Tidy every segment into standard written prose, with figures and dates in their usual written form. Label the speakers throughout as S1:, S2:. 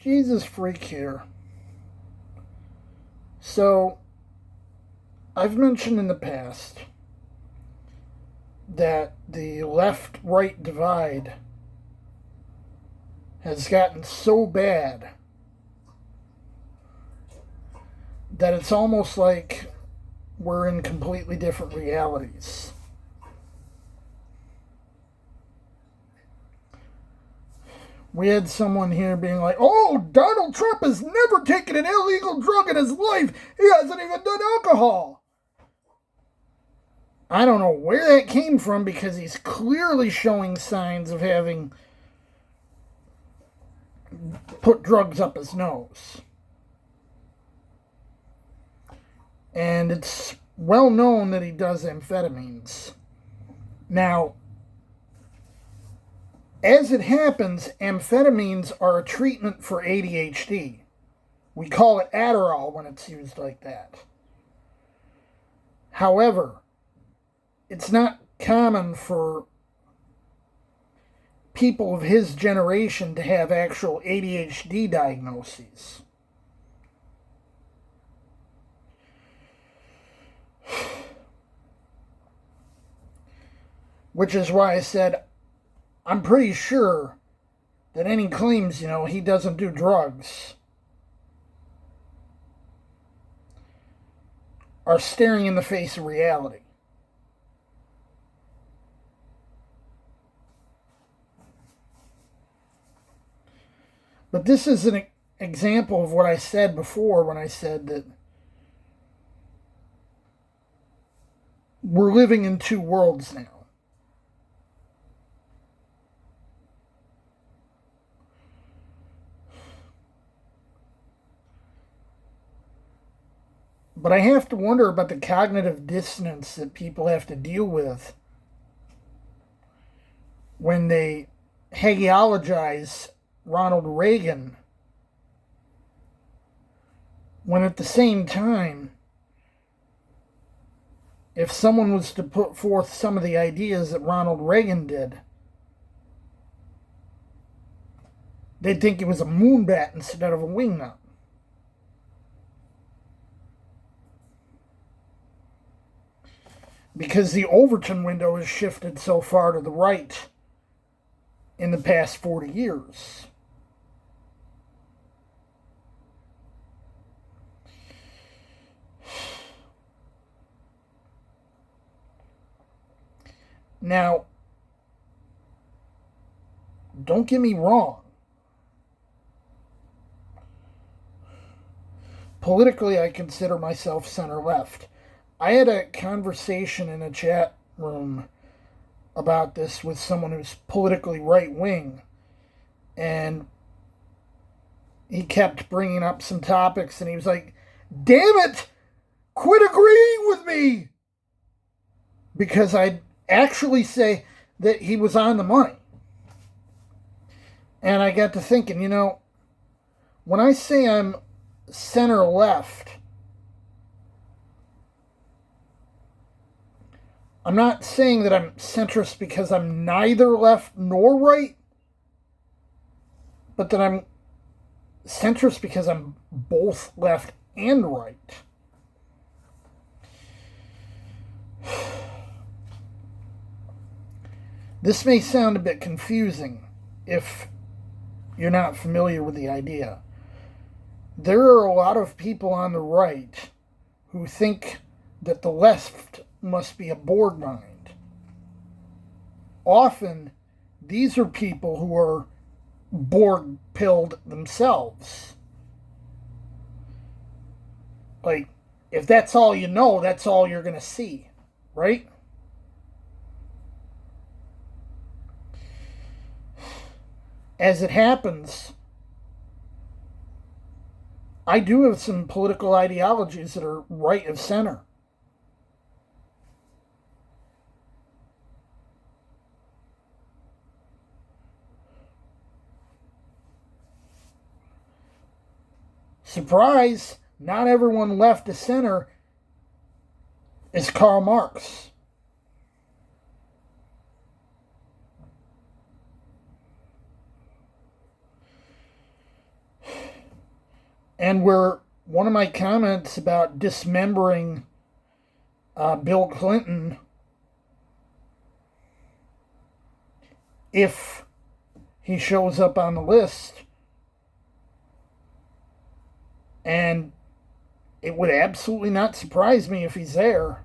S1: Jesus freak here. So, I've mentioned in the past that the left-right divide has gotten so bad that it's almost like we're in completely different realities. We had someone here being like, oh, Donald Trump has never taken an illegal drug in his life. He hasn't even done alcohol. I don't know where that came from because he's clearly showing signs of having put drugs up his nose. And it's well known that he does amphetamines. Now, as it happens, amphetamines are a treatment for ADHD. We call it Adderall when it's used like that. However, it's not common for people of his generation to have actual ADHD diagnoses. Which is why I said I'm pretty sure that any claims, he doesn't do drugs are staring in the face of reality. But this is an example of what I said before when I said that we're living in two worlds now. But I have to wonder about the cognitive dissonance that people have to deal with when they hagiologize Ronald Reagan, when at the same time, if someone was to put forth some of the ideas that Ronald Reagan did, they'd think he was a moonbat instead of a wingnut. Because the Overton window has shifted so far to the right in the past 40 years. Now, don't get me wrong. Politically, I consider myself center-left. I had a conversation in a chat room about this with someone who's politically right-wing, and he kept bringing up some topics, and he was like, damn it, quit agreeing with me, because I'd actually say that he was on the money. And I got to thinking, when I say I'm center-left, I'm not saying that I'm centrist because I'm neither left nor right, but that I'm centrist because I'm both left and right. This may sound a bit confusing if you're not familiar with the idea. There are a lot of people on the right who think that the left must be a Borg mind. Often, these are people who are Borg-pilled themselves. Like, if that's all you know, that's all you're going to see, right? As it happens, I do have some political ideologies that are right of center. Surprise, not everyone left of center is Karl Marx. And where one of my comments about dismembering Bill Clinton, if he shows up on the list, and it would absolutely not surprise me if he's there.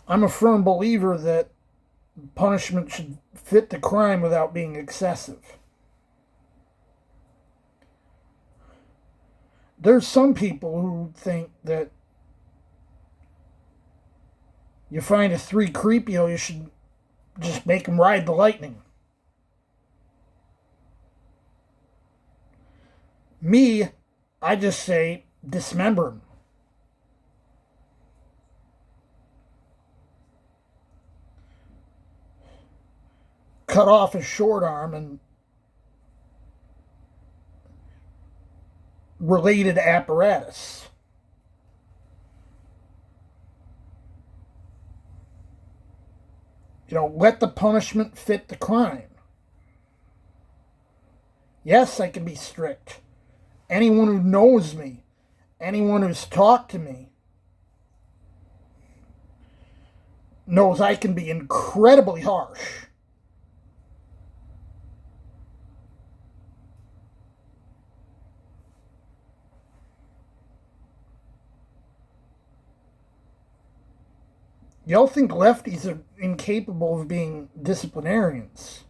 S1: I'm a firm believer that punishment should fit the crime without being excessive. There's some people who think that you find a 3 creepio, you should just make him ride the lightning. Me, I just say dismember him. Cut off his short arm and related apparatus. Let the punishment fit the crime. Yes, I can be strict. Anyone who knows me, anyone who's talked to me, knows I can be incredibly harsh. Y'all think lefties are incapable of being disciplinarians.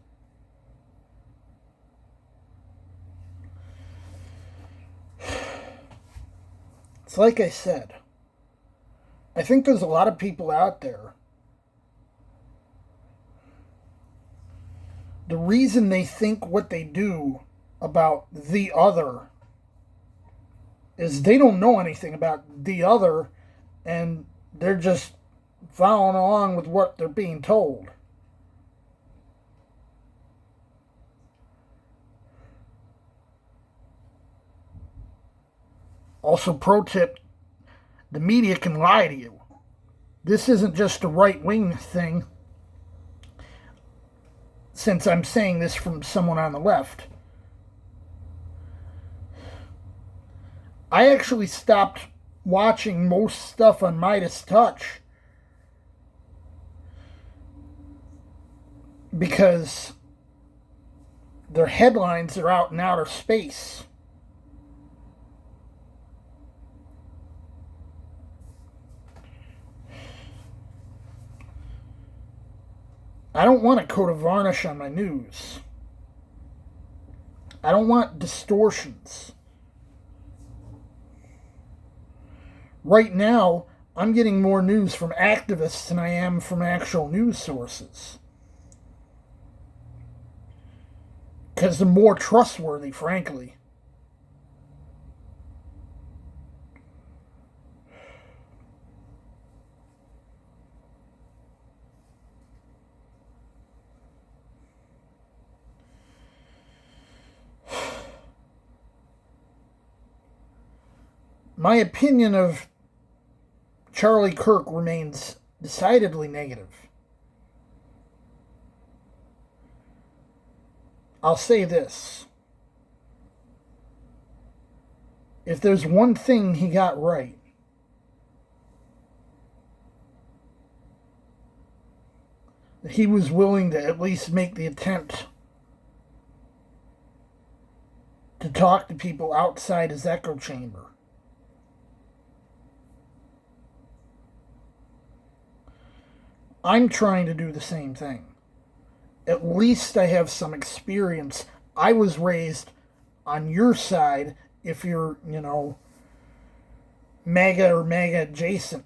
S1: It's like I said. I think there's a lot of people out there. The reason they think what they do about the other is they don't know anything about the other, and they're just following along with what they're being told. Also, pro tip, the media can lie to you. This isn't just a right-wing thing, since I'm saying this from someone on the left. I actually stopped watching most stuff on Midas Touch because their headlines are out in outer space. I don't want a coat of varnish on my news. I don't want distortions. Right now, I'm getting more news from activists than I am from actual news sources. Because they're more trustworthy, frankly. My opinion of Charlie Kirk remains decidedly negative. I'll say this. If there's one thing he got right, he was willing to at least make the attempt to talk to people outside his echo chamber. I'm trying to do the same thing. At least I have some experience. I was raised on your side if you're, MAGA or MAGA adjacent.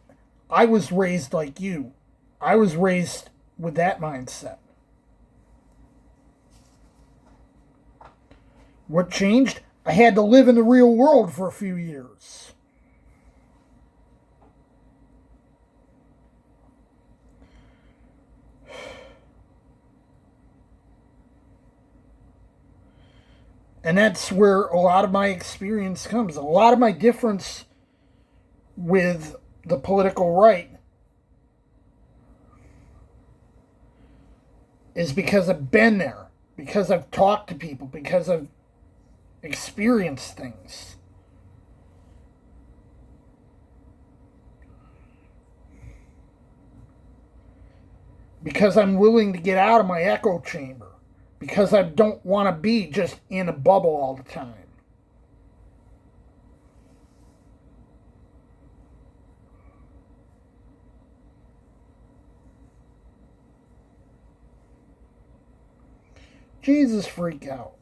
S1: I was raised like you. I was raised with that mindset. What changed? I had to live in the real world for a few years. And that's where a lot of my experience comes. A lot of my difference with the political right is because I've been there, because I've talked to people, because I've experienced things. Because I'm willing to get out of my echo chamber. Because I don't want to be just in a bubble all the time. Jesus, freak out.